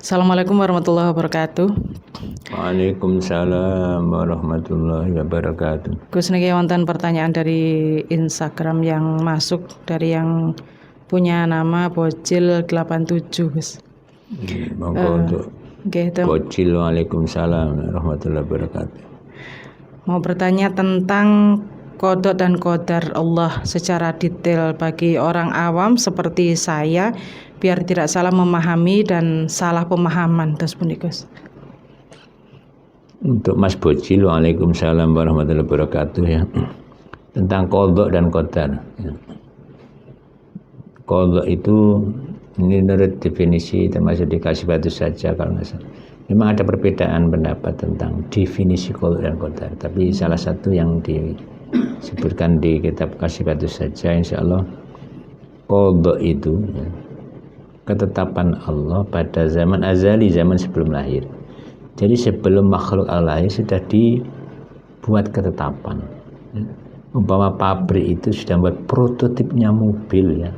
Assalamualaikum warahmatullahi wabarakatuh. Waalaikumsalam warahmatullahi wabarakatuh. Gus niki wonten pertanyaan dari Instagram yang masuk dari yang punya nama Bocil87, Gus. Monggo untuk Nggih, Bocil. Waalaikumsalam warahmatullahi wabarakatuh. mau bertanya tentang qada dan qadar Allah secara detail bagi orang awam seperti saya, biar tidak salah memahami dan salah pemahaman. Terus pun Gus. Untuk Mas Bocil, waalaikumsalam warahmatullahi wabarakatuh ya. Tentang qada dan qadar. Ya. Qada itu ini menurut definisi termasuk dikasih batu saja kalau nggak salah. Memang ada perbedaan pendapat tentang definisi qada dan qadar. Tapi salah satu yang disebutkan di kitab kasih batu saja, insya Allah qada itu ya, ketetapan Allah pada zaman azali, zaman sebelum lahir. Jadi sebelum makhluk Allah lahir sudah dibuat ketetapan. Umpama pabrik itu sudah buat prototipnya mobil ya.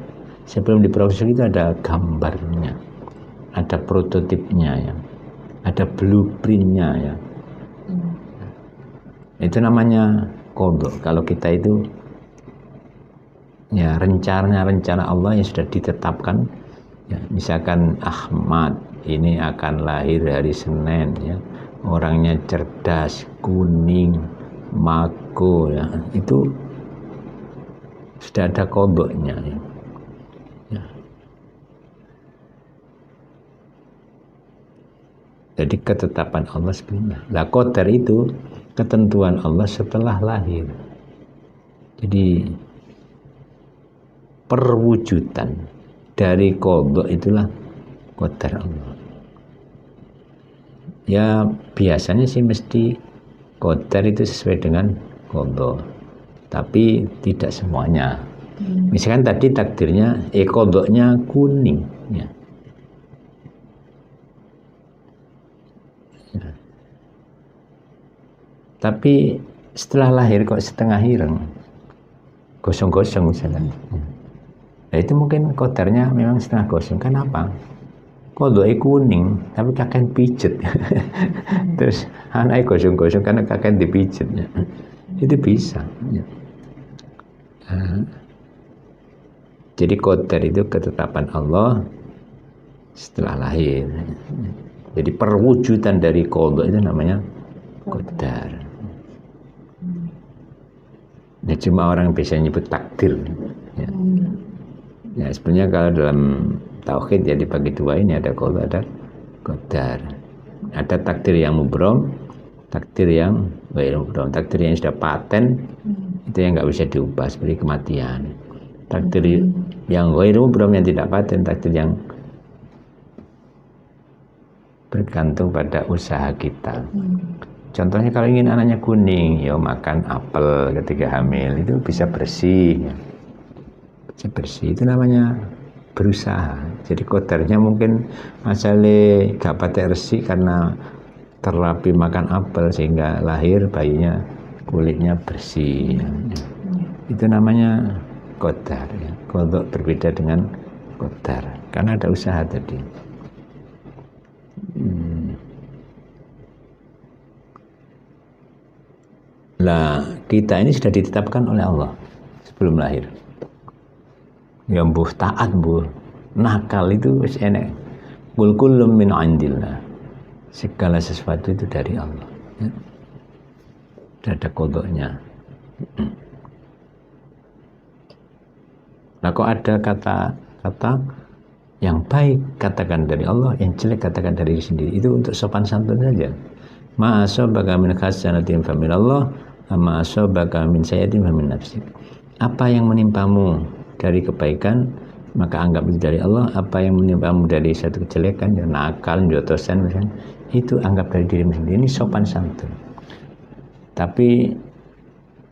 Sebelum diproduksi itu ada gambarnya, ada prototipnya ya, ada blueprintnya ya. Itu namanya qada. Kalau kita itu ya rencana Allah yang sudah ditetapkan. Ya, misalkan Ahmad ini akan lahir hari Senin ya, orangnya cerdas, kuning, mako ya, itu sudah ada kodoknya ya. Ya. Jadi ketetapan Allah sebelumnya. Lah qadar itu ketentuan Allah setelah lahir. Jadi perwujudan dari qada itulah qadar Allah. Ya biasanya sih mesti qadar itu sesuai dengan qada. Tapi tidak semuanya. Misalkan tadi takdirnya qadanya kuning ya. Ya. Tapi setelah lahir kok setengah hireng. Gosong-gosong misalnya. Nah, itu mungkin qadarnya memang setengah gosong. Kenapa? Qadanya kuning, tapi kakek pijet. Terus anaknya gosong-gosong karena kakek dipijet. Ya. Itu bisa. Ya. Jadi qadar itu ketetapan Allah setelah lahir. Jadi perwujudan dari qada itu namanya qadar. Nah, cuma orang bisa nyebut takdir. Ya. Ya, sebenarnya kalau dalam tauhid ya dibagi dua ini, ada qada, ada qadar. Ada takdir yang mubrom, takdir yang ghairu mubrom. Takdir yang sudah paten itu yang nggak bisa diubah seperti kematian. Takdir yang ghairu mubrom yang tidak paten, takdir yang bergantung pada usaha kita. Contohnya kalau ingin anaknya kuning, ya makan apel ketika hamil itu bisa bersih. Bersih itu namanya berusaha. Jadi qadarnya mungkin masalah gak patek resik karena terlalu makan apel sehingga lahir bayinya kulitnya bersih. Itu namanya qadar ya. Qada berbeda dengan qadar karena ada usaha tadi. Lah kita ini sudah ditetapkan oleh Allah sebelum lahir. Ya mbuh taat mbuh nakal itu wis enek. Qul kullum min indillah. Segala sesuatu itu dari Allah. Ya. Ada kodoknya. Nah kok ada kata-kata yang baik katakan dari Allah, yang jelek katakan dari diri sendiri. Itu untuk sopan santun saja. Ma asabaka min hasanatin fa min Allah, ma asabaka min sayyi'atin fa min nafsik. Apa yang menimpamu dari kebaikan maka anggap itu dari Allah. Apa yang menimpamu dari satu kejelekan, ya nakal, jotosan misalnya, itu anggap dari dirimu sendiri. Ini sopan santun. Tapi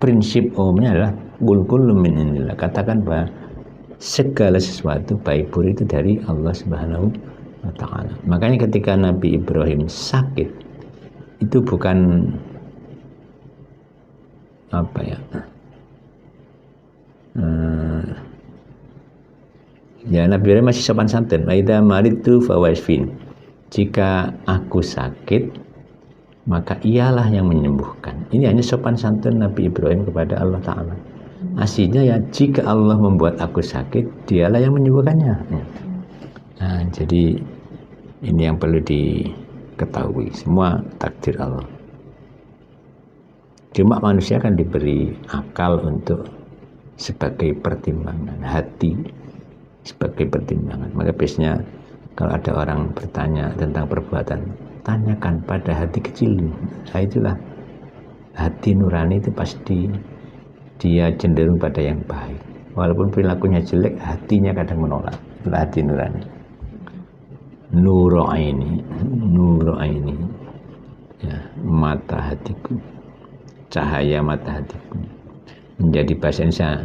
prinsip umumnya adalah qul kullum min indillah. Katakan bahwa segala sesuatu baik buruk itu dari Allah Subhanahu wa taala. Makanya ketika Nabi Ibrahim sakit itu bukan apa ya? Ya Nabi Ibrahim masih sopan santun. Wa idza maridtu fa washfin. jika aku sakit, maka ialah yang menyembuhkan. Ini hanya sopan santun Nabi Ibrahim kepada Allah Ta'ala. Aslinya ya, jika Allah membuat aku sakit, dialah yang menyembuhkannya. Nah, jadi ini yang perlu diketahui, semua takdir Allah. Cuma manusia kan diberi akal untuk sebagai pertimbangan, hati sebagai pertimbangan. Maka biasanya kalau ada orang bertanya tentang perbuatan, tanyakan pada hati kecil. Nah, itulah hati nurani, itu pasti dia cenderung pada yang baik. Walaupun perilakunya jelek, hatinya kadang menolak. Itulah hati nurani. Nuru aini, ya, mata hatiku, cahaya mata hatiku. Menjadi bahasa Indonesia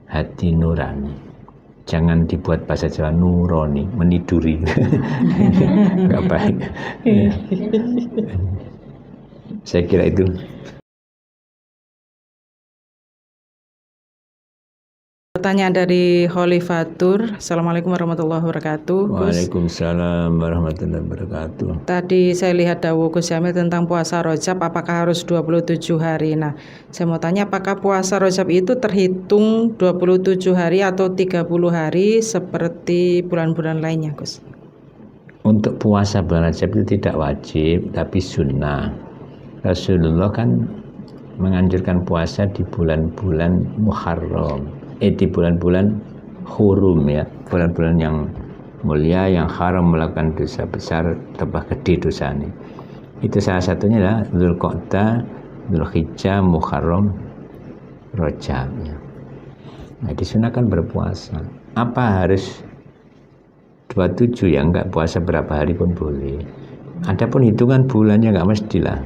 hati nurani. Jangan dibuat bahasa Jawa nuroni, meniduri. Enggak baik. Ya. Saya kira itu. Pertanyaan dari Holy Fatur. Assalamualaikum warahmatullahi wabarakatuh. Waalaikumsalam warahmatullahi wabarakatuh. Tadi saya lihat dawuh Gus Jamil tentang puasa Rajab, apakah harus 27 hari? Nah, saya mau tanya, apakah puasa Rajab itu terhitung 27 hari atau 30 hari seperti bulan-bulan lainnya, Gus? Untuk puasa bulan Rajab itu tidak wajib, tapi sunnah. Rasulullah kan menganjurkan puasa di bulan-bulan Muharram, di bulan-bulan hurum, ya, bulan-bulan yang mulia, yang haram melakukan dosa besar, tambah gede dosanya. Itu salah satunya adalah Dzulqa'dah, Dzulhijjah, Muharram, Rajab, ya. Nah, disunahkan berpuasa. Apa harus 27? Ya enggak, puasa berapa hari pun boleh. Adapun hitungan bulannya enggak mestilah.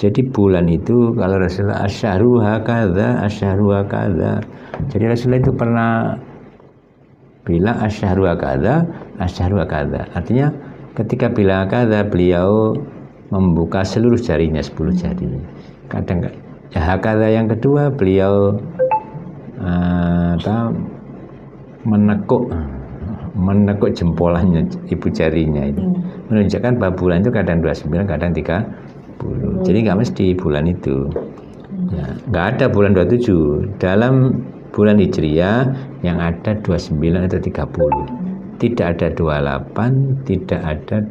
Jadi bulan itu kalau Rasulullah asyhru hakadha. Jadi Rasulullah itu pernah bilang asyhru hakadha. Artinya ketika bilang hakadha, beliau membuka seluruh jarinya, 10 jari. Kadang ya hakadha yang kedua beliau menekuk jempolannya, ibu jarinya itu. Menunjukkan bahwa bulan itu kadang 29, kadang 30. Jadi nggak mesti bulan itu. Ya, nggak ada bulan 27. Dalam bulan Hijriah yang ada 29 atau 30. Tidak ada 28, tidak ada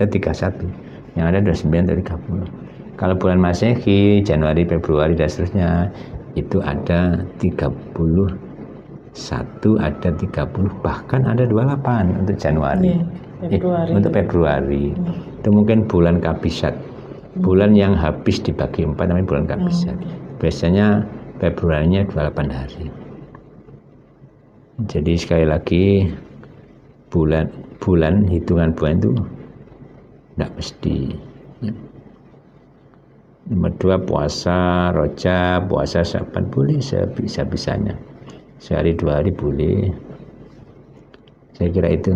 31. Yang ada 29 atau 30. Kalau bulan Masehi, Januari, Februari dan seterusnya, itu ada 31, ada 30, bahkan ada 28 untuk Januari. Untuk Februari. Itu mungkin bulan kabisat. Bulan yang habis dibagi 4 namanya bulan kabisat. Biasanya Februarinya 28 hari. Jadi sekali lagi hitungan bulan itu tidak mesti. Nomor 2, puasa Rajab, puasa Syaban boleh sebisa-bisanya. Sehari 2 hari boleh. Saya kira itu.